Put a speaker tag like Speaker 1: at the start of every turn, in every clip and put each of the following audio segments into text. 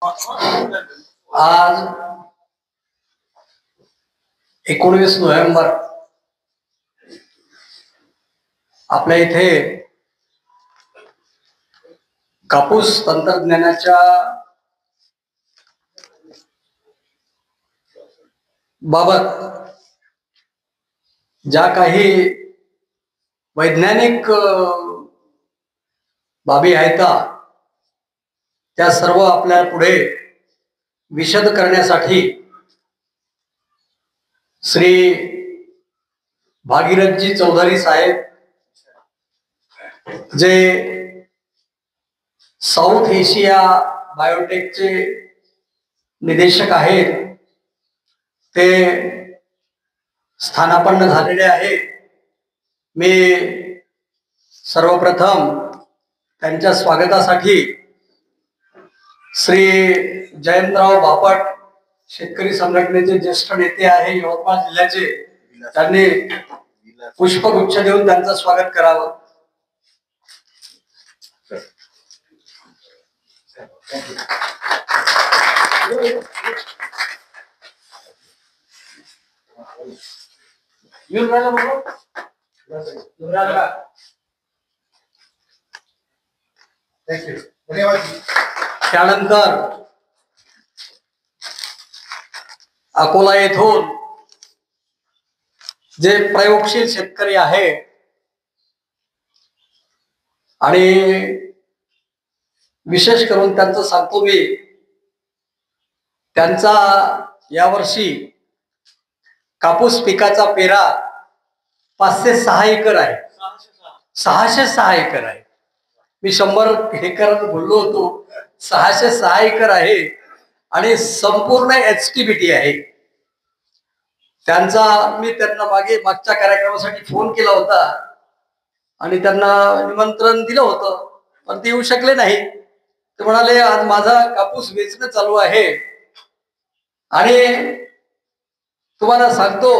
Speaker 1: आज 19 नोव्हेंबर आपल्या इथे कापूस तंत्रज्ञानाच्या बाबत ज्या काही वैज्ञानिक बाबी आहेत त्या सर्व आपल्या पुढे विशद करण्यासाठी श्री भागीरथजी चौधरी साहेब जे साऊथ एशिया बायोटेकचे निदेशक आहेत ते स्थानापन्न झालेले आहेत। मी सर्वप्रथम त्यांच्या स्वागतासाठी श्री जयंतराव बापट शेतकरी संघटनेचे ज्येष्ठ नेते आहे यवतमाळ जिल्ह्याचे, त्यांनी पुष्पगुच्छ देऊन त्यांचं स्वागत करावं। त्यानंतर अकोला येथून जे प्रयोगशील शेतकरी आहे आणि विशेष करून त्यांचं सांगतो मी, त्यांचा यावर्षी कापूस पिकाचा पेरा 506 एकर आहे, 606 एकर आहे। मी 100 एकर बोललो होतो, 606 एकर आहे आणि संपूर्ण HTBT आहे। मी त्यांना मागच्या कार्यक्रमासाठी फोन केला होता आणि त्यांना निमंत्रण दिलं होतं, पण ते येऊ शकले नाही। ते म्हणाले आज माझा कापूस वेचणं चालू आहे आणि तुम्हाला सांगतो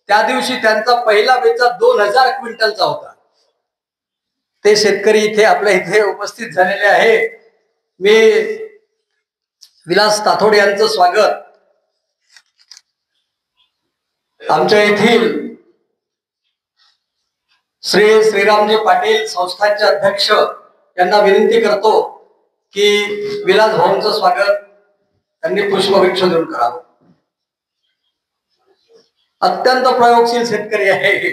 Speaker 1: त्या दिवशी त्यांचा पहिला वेचा 2000 क्विंटलचा होता। ते शेतकरी इथे आपल्या इथे उपस्थित झालेले आहे। मी विलास ताथोड यांचं स्वागत, आमच्या येथील श्री श्रीरामजी पाटील संस्थांचे अध्यक्ष यांना विनंती करतो की विलास भाऊंचं स्वागत त्यांनी पुष्पगुच्छ देऊन करावं। अत्यंत प्रयोगशील शेतकरी आहे,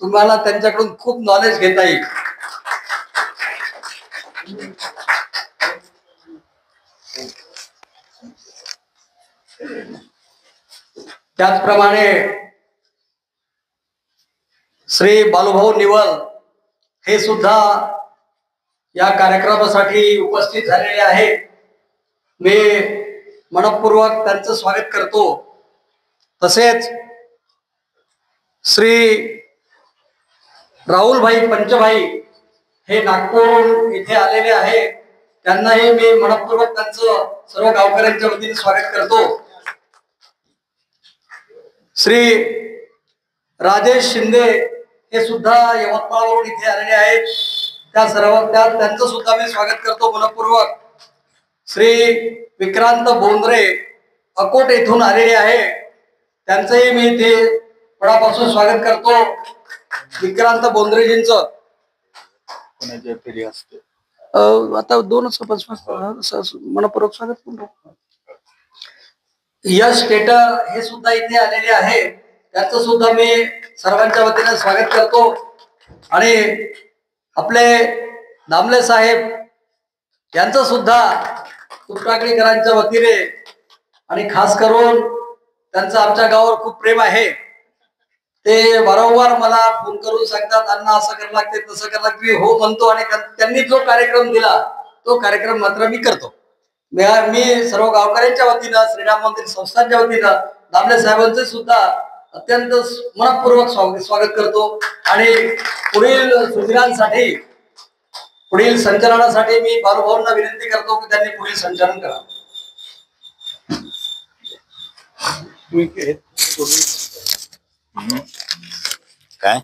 Speaker 1: तुम्हाला त्यांच्याकडून खूप नॉलेज घेता येईल। त्याचप्रमाणे श्री बालूभाऊ निवल हे सुद्धा या कार्यक्रमासाठी उपस्थित झालेले आहेत। मी मनपूर्वक त्यांचं स्वागत करतो। तसेच श्री राहुलभाई पंचभाई हे नागपूर इथे आलेले आहेत, त्यांनाही मी मनपूर्वक त्यांचं सर्व गावकऱ्यांच्या वतीने स्वागत करतो। श्री राजेश शिंदे हे सुद्धा यवतमाळवरून इथे आलेले आहेत, त्यांचं सुद्धा मी स्वागत करतो मनपूर्वक। श्री विक्रांत बोंद्रे अकोट येथून आलेले आहे, त्यांचंही मी इथे मनापासून स्वागत करतो। विक्रांत बोंद्रेजींचं कोणाच्या फेरी असते आता 2च मनपूर्वक स्वागत करतो। यश टेटर हे सुद्धा इथे आलेले आहे, त्याचं सुद्धा मी सर्वांच्या वतीने स्वागत करतो। आणि आपले दामले साहेब यांचं सुद्धा तुपटाकळीकरांच्या वतीने आणि खास करून त्यांचं आमच्या गावावर खूप प्रेम आहे। ते वारंवार मला फोन करून सांगतात अण्णा असं करावं लागते तसं करावं लागते, मी हो म्हणतो आणि त्यांनी जो कार्यक्रम दिला तो कार्यक्रम मात्र मी करतो। मी सर्व गावकऱ्यांच्या वतीनं श्रीराम मंदिर संस्थांच्या वतीनं दामले साहेबांचे सुद्धा अत्यंत मनपूर्वक स्वागत करतो आणि पुढील सूचनांसाठी पुढील संचलनासाठी मी बालूभाऊंना विनंती करतो की त्यांनी पुढील संचलन करावं।
Speaker 2: काय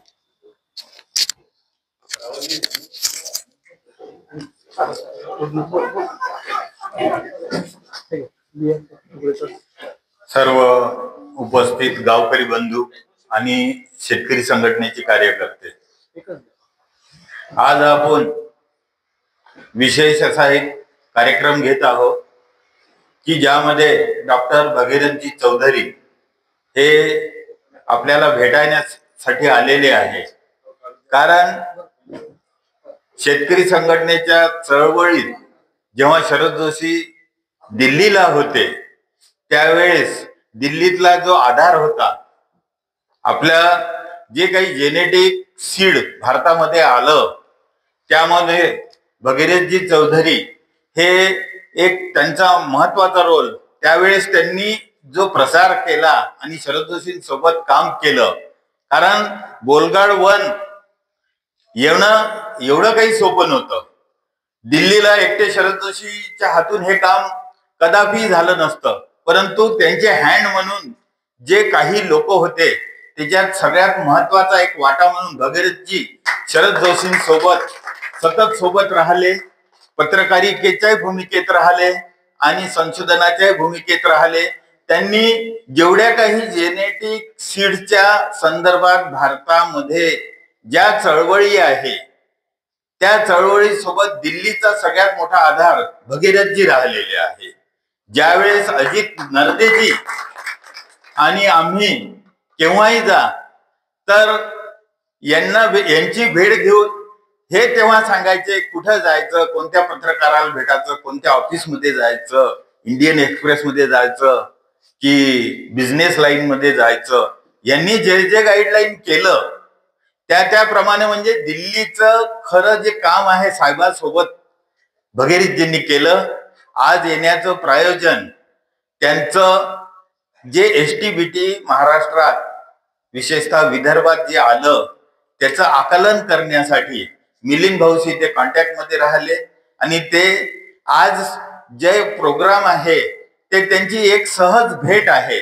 Speaker 2: सर्व उपस्थित गावकरी बंधू आणि शेतकरी संघटनेचे कार्यकर्ते, आज आपण विशेष असा एक कार्यक्रम घेत आहोत की ज्यामध्ये डॉक्टर भगीरथजी चौधरी हे आपल्याला भेटण्यासाठी आलेले आहे। कारण शेतकरी संघटनेच्या चळवळीत जेव्हा शरद जोशी दिल्लीला होते त्यावेळेस दिल्लीतला जो आधार होता, आपल्या जे काही जेनेटिक सीड भारतामध्ये आलं त्यामध्ये भगीरथजी चौधरी हे एक त्यांचा महत्वाचा रोल, त्यावेळेस त्यांनी जो प्रसार केला आणि शरद जोशींसोबत काम केलं। कारण बोलगाड वन येणं एवढं काही सोपं नव्हतं। दिल्लीला एकटे शरद जोशीच्या हातून हे काम कदापि झालं नसतं, परंतु त्यांचे हँड म्हणून जे काही लोक होते त्याच्यात सगळ्यात महत्वाचा एक वाटा म्हणून भगीरथजी शरद जोशींसोबत सतत सोबत राहिले, पत्रकारितेच्या भूमिकेत राहिले आणि संशोधनाच्या भूमिकेत राहिले। त्यांनी जेवढ्या काही जेनेटिक सीडच्या संदर्भात भारतामध्ये ज्या चळवळी आहे त्या चळवळी सोबत दिल्लीचा सगळ्यात मोठा आधार भगीरथजी राहिलेले आहे। ज्यावेळेस अजित नरदेजी आणि आम्ही केव्हाही जा तर यांची भेट घेऊन हे तेव्हा सांगायचे कुठं जायचं, कोणत्या पत्रकाराला भेटायचं, कोणत्या ऑफिसमध्ये जायचं, इंडियन एक्सप्रेस मध्ये जायचं की बिझनेस लाईन मध्ये जायचं। यांनी जे जे गाईडलाईन केलं त्याप्रमाणे म्हणजे दिल्लीचं खरं जे काम आहे साहेबांसोबत भगीरथजींनी केलं। आज येण्याचं प्रायोजन त्यांचं जे STBT महाराष्ट्रात विशेषतः विदर्भात जे आलं त्याचं आकलन करण्यासाठी मिलिंद भाऊशी ते कॉन्टॅक्ट मध्ये राहिले आणि ते आज जे प्रोग्राम आहे ते त्यांची एक सहज भेट आहे।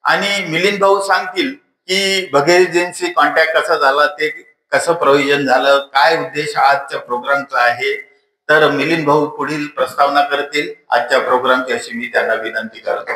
Speaker 2: आणि मिलिंद भाऊ सांगतील की भगीरथजींशी कॉन्टॅक्ट कसा झाला, ते कसं प्रयोजन झालं, काय उद्देश आजच्या प्रोग्रामचा आहे। तर मिलिंद भाऊ पुढील प्रस्तावना करतील आजच्या प्रोग्रामची, अशी मी त्यांना विनंती करतो।